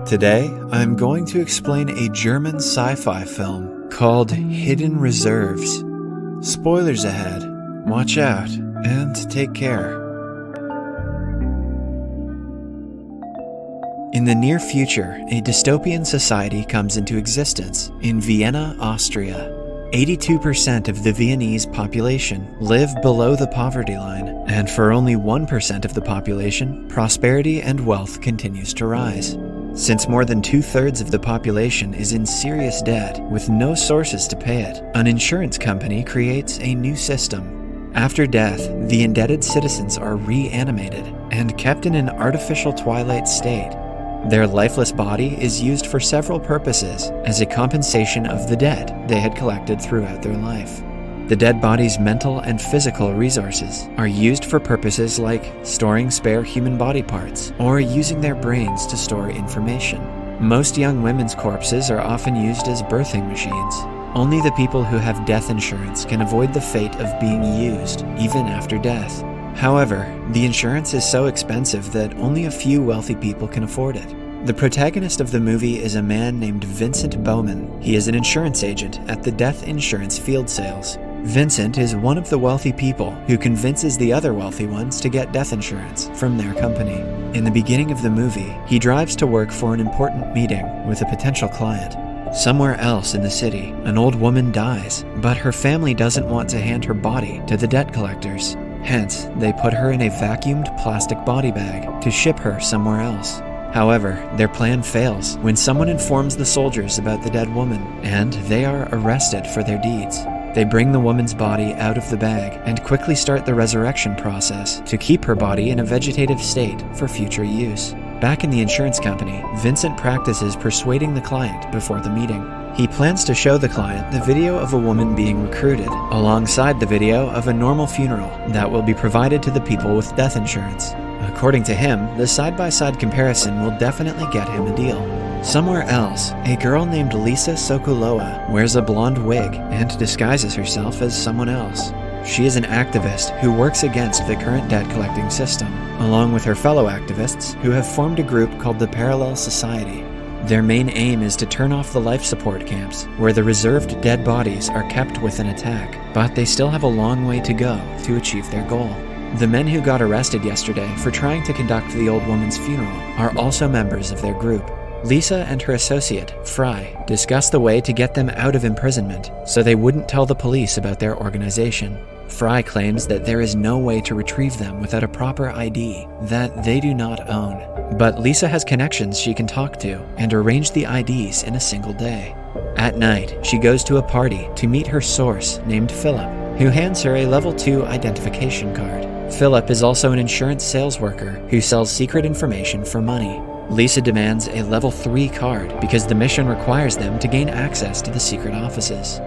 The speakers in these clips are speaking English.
Today, I'm going to explain a German sci-fi film called Hidden Reserves. Spoilers ahead, watch out, and take care. In the near future, a dystopian society comes into existence in Vienna, Austria. 82% of the Viennese population live below the poverty line, and for only 1% of the population, prosperity and wealth continues to rise. Since more than 2/3 of the population is in serious debt with no sources to pay it, an insurance company creates a new system. After death, the indebted citizens are reanimated and kept in an artificial twilight state. Their lifeless body is used for several purposes as a compensation of the debt they had collected throughout their life. The dead body's mental and physical resources are used for purposes like storing spare human body parts or using their brains to store information. Most young women's corpses are often used as birthing machines. Only the people who have death insurance can avoid the fate of being used, even after death. However, the insurance is so expensive that only a few wealthy people can afford it. The protagonist of the movie is a man named Vincent Bowman. He is an insurance agent at the death insurance field sales. Vincent is one of the wealthy people who convinces the other wealthy ones to get death insurance from their company. In the beginning of the movie, he drives to work for an important meeting with a potential client. Somewhere else in the city, an old woman dies, but her family doesn't want to hand her body to the debt collectors. Hence, they put her in a vacuumed plastic body bag to ship her somewhere else. However, their plan fails when someone informs the soldiers about the dead woman, and they are arrested for their deeds. They bring the woman's body out of the bag and quickly start the resurrection process to keep her body in a vegetative state for future use. Back in the insurance company, Vincent practices persuading the client before the meeting. He plans to show the client the video of a woman being recruited, alongside the video of a normal funeral that will be provided to the people with death insurance. According to him, the side-by-side comparison will definitely get him a deal. Somewhere else, a girl named Lisa Sokolova wears a blonde wig and disguises herself as someone else. She is an activist who works against the current debt collecting system, along with her fellow activists who have formed a group called the Parallel Society. Their main aim is to turn off the life support camps, where the reserved dead bodies are kept within attack, but they still have a long way to go to achieve their goal. The men who got arrested yesterday for trying to conduct the old woman's funeral are also members of their group. Lisa and her associate, Fry, discuss the way to get them out of imprisonment so they wouldn't tell the police about their organization. Fry claims that there is no way to retrieve them without a proper ID that they do not own. But Lisa has connections she can talk to and arrange the IDs in a single day. At night, she goes to a party to meet her source named Philip, who hands her a level 2 identification card. Philip is also an insurance sales worker who sells secret information for money. Lisa demands a level 3 card because the mission requires them to gain access to the secret offices.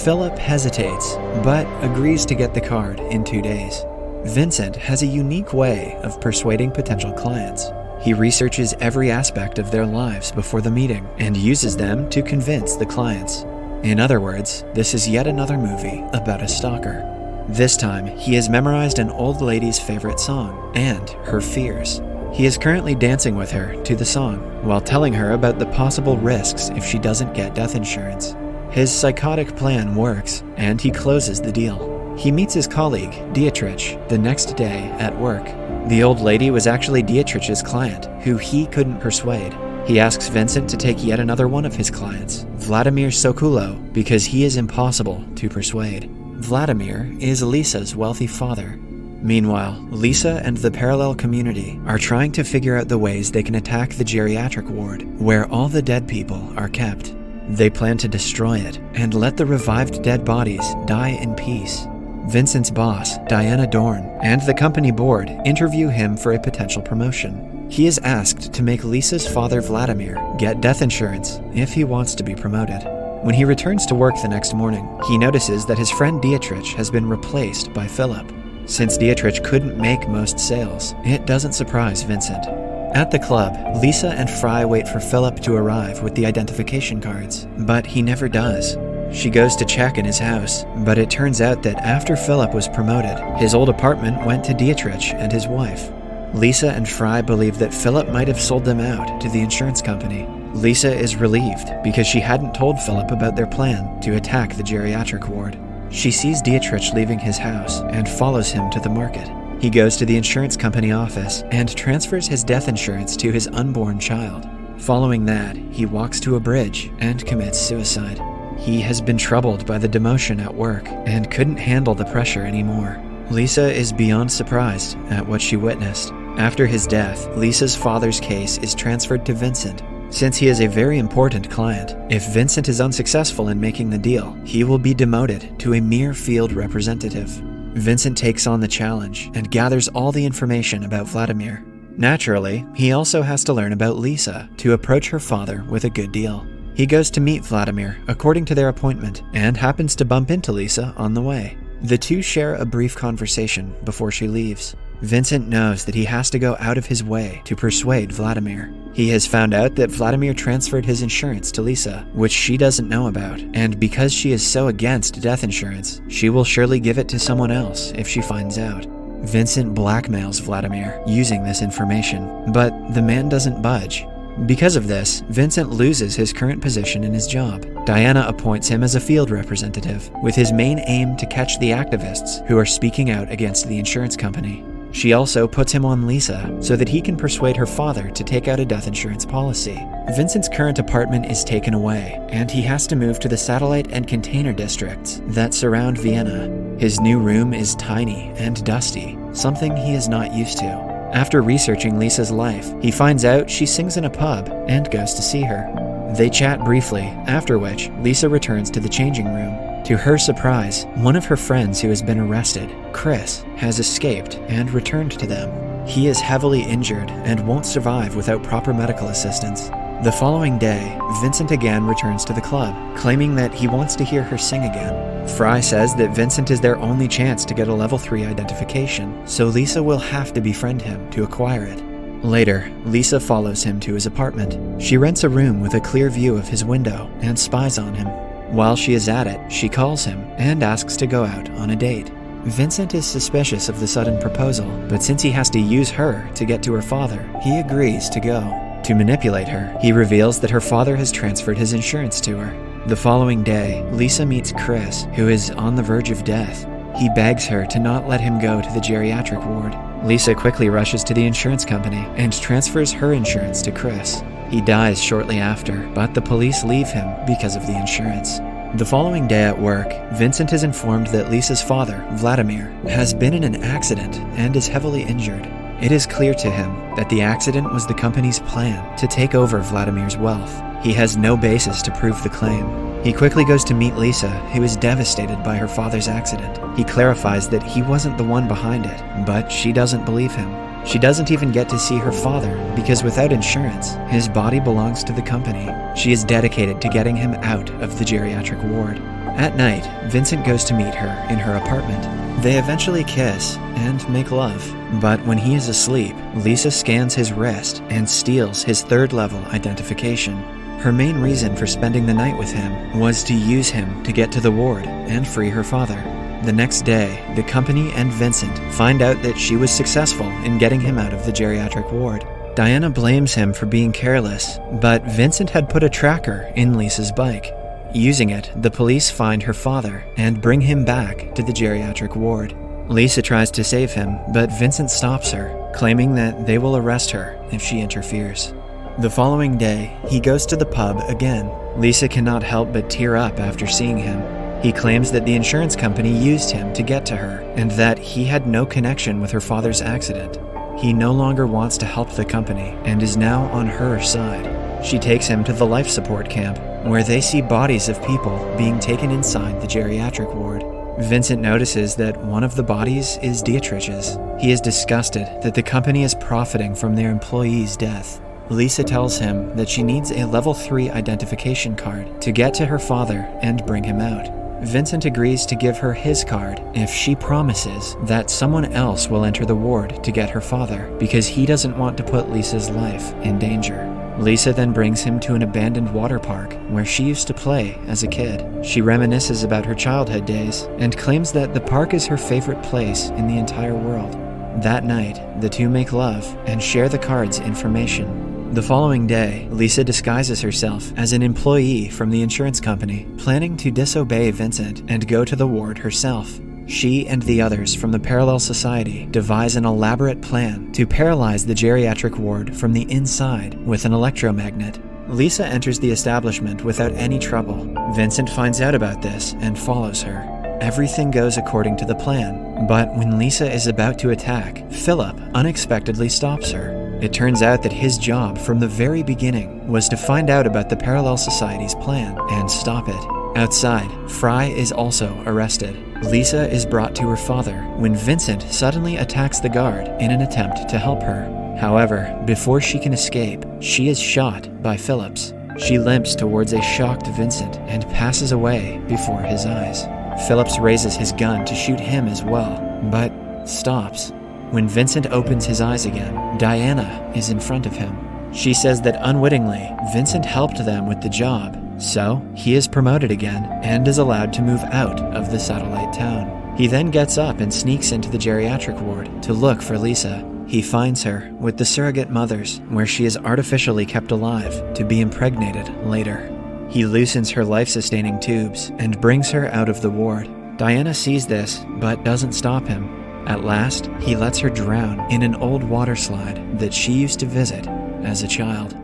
Philip hesitates, but agrees to get the card in 2 days. Vincent has a unique way of persuading potential clients. He researches every aspect of their lives before the meeting and uses them to convince the clients. In other words, this is yet another movie about a stalker. This time, he has memorized an old lady's favorite song and her fears. He is currently dancing with her to the song while telling her about the possible risks if she doesn't get death insurance. His psychotic plan works, and he closes the deal. He meets his colleague, Dietrich, the next day at work. The old lady was actually Dietrich's client, who he couldn't persuade. He asks Vincent to take yet another one of his clients, Vladimir Sokulo, because he is impossible to persuade. Vladimir is Lisa's wealthy father. Meanwhile, Lisa and the parallel community are trying to figure out the ways they can attack the geriatric ward, where all the dead people are kept. They plan to destroy it and let the revived dead bodies die in peace. Vincent's boss, Diana Dorn, and the company board interview him for a potential promotion. He is asked to make Lisa's father Vladimir get death insurance if he wants to be promoted. When he returns to work the next morning, he notices that his friend Dietrich has been replaced by Philip. Since Dietrich couldn't make most sales, it doesn't surprise Vincent. At the club, Lisa and Fry wait for Philip to arrive with the identification cards, but he never does. She goes to check in his house, but it turns out that after Philip was promoted, his old apartment went to Dietrich and his wife. Lisa and Fry believe that Philip might have sold them out to the insurance company. Lisa is relieved because she hadn't told Philip about their plan to attack the geriatric ward. She sees Dietrich leaving his house and follows him to the market. He goes to the insurance company office and transfers his death insurance to his unborn child. Following that, he walks to a bridge and commits suicide. He has been troubled by the demotion at work and couldn't handle the pressure anymore. Lisa is beyond surprised at what she witnessed. After his death, Lisa's father's case is transferred to Vincent. Since he is a very important client, if Vincent is unsuccessful in making the deal, he will be demoted to a mere field representative. Vincent takes on the challenge and gathers all the information about Vladimir. Naturally, he also has to learn about Lisa to approach her father with a good deal. He goes to meet Vladimir according to their appointment and happens to bump into Lisa on the way. The two share a brief conversation before she leaves. Vincent knows that he has to go out of his way to persuade Vladimir. He has found out that Vladimir transferred his insurance to Lisa, which she doesn't know about, and because she is so against death insurance, she will surely give it to someone else if she finds out. Vincent blackmails Vladimir using this information, but the man doesn't budge. Because of this, Vincent loses his current position in his job. Diana appoints him as a field representative, with his main aim to catch the activists who are speaking out against the insurance company. She also puts him on Lisa so that he can persuade her father to take out a death insurance policy. Vincent's current apartment is taken away, and he has to move to the satellite and container districts that surround Vienna. His new room is tiny and dusty, something he is not used to. After researching Lisa's life, he finds out she sings in a pub and goes to see her. They chat briefly, after which Lisa returns to the changing room. To her surprise, one of her friends who has been arrested, Chris, has escaped and returned to them. He is heavily injured and won't survive without proper medical assistance. The following day, Vincent again returns to the club, claiming that he wants to hear her sing again. Fry says that Vincent is their only chance to get a level 3 identification, so Lisa will have to befriend him to acquire it. Later, Lisa follows him to his apartment. She rents a room with a clear view of his window and spies on him. While she is at it, she calls him and asks to go out on a date. Vincent is suspicious of the sudden proposal, but since he has to use her to get to her father, he agrees to go. To manipulate her, he reveals that her father has transferred his insurance to her. The following day, Lisa meets Chris, who is on the verge of death. He begs her to not let him go to the geriatric ward. Lisa quickly rushes to the insurance company and transfers her insurance to Chris. He dies shortly after, but the police leave him because of the insurance. The following day at work, Vincent is informed that Lisa's father, Vladimir, has been in an accident and is heavily injured. It is clear to him that the accident was the company's plan to take over Vladimir's wealth. He has no basis to prove the claim. He quickly goes to meet Lisa, who is devastated by her father's accident. He clarifies that he wasn't the one behind it, but she doesn't believe him. She doesn't even get to see her father because without insurance, his body belongs to the company. She is dedicated to getting him out of the geriatric ward. At night, Vincent goes to meet her in her apartment. They eventually kiss and make love, but when he is asleep, Lisa scans his wrist and steals his third-level identification. Her main reason for spending the night with him was to use him to get to the ward and free her father. The next day, the company and Vincent find out that she was successful in getting him out of the geriatric ward. Diana blames him for being careless, but Vincent had put a tracker in Lisa's bike. Using it, the police find her father and bring him back to the geriatric ward. Lisa tries to save him, but Vincent stops her, claiming that they will arrest her if she interferes. The following day, he goes to the pub again. Lisa cannot help but tear up after seeing him. He claims that the insurance company used him to get to her, and that he had no connection with her father's accident. He no longer wants to help the company, and is now on her side. She takes him to the life support camp, where they see bodies of people being taken inside the geriatric ward. Vincent notices that one of the bodies is Dietrich's. He is disgusted that the company is profiting from their employee's death. Lisa tells him that she needs a level 3 identification card to get to her father and bring him out. Vincent agrees to give her his card if she promises that someone else will enter the ward to get her father, because he doesn't want to put Lisa's life in danger. Lisa then brings him to an abandoned water park where she used to play as a kid. She reminisces about her childhood days and claims that the park is her favorite place in the entire world. That night, the two make love and share the card's information. The following day, Lisa disguises herself as an employee from the insurance company, planning to disobey Vincent and go to the ward herself. She and the others from the parallel society devise an elaborate plan to paralyze the geriatric ward from the inside with an electromagnet. Lisa enters the establishment without any trouble. Vincent finds out about this and follows her. Everything goes according to the plan, but when Lisa is about to attack, Philip unexpectedly stops her. It turns out that his job from the very beginning was to find out about the parallel society's plan and stop it. Outside, Fry is also arrested. Lisa is brought to her father when Vincent suddenly attacks the guard in an attempt to help her. However, before she can escape, she is shot by Phillips. She limps towards a shocked Vincent and passes away before his eyes. Phillips raises his gun to shoot him as well, but stops. When Vincent opens his eyes again, Diana is in front of him. She says that unwittingly, Vincent helped them with the job, so he is promoted again and is allowed to move out of the satellite town. He then gets up and sneaks into the geriatric ward to look for Lisa. He finds her with the surrogate mothers, where she is artificially kept alive to be impregnated later. He loosens her life-sustaining tubes and brings her out of the ward. Diana sees this, but doesn't stop him. At last, he lets her drown in an old water slide that she used to visit as a child.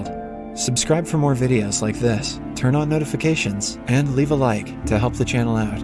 Subscribe for more videos like this, turn on notifications, and leave a like to help the channel out.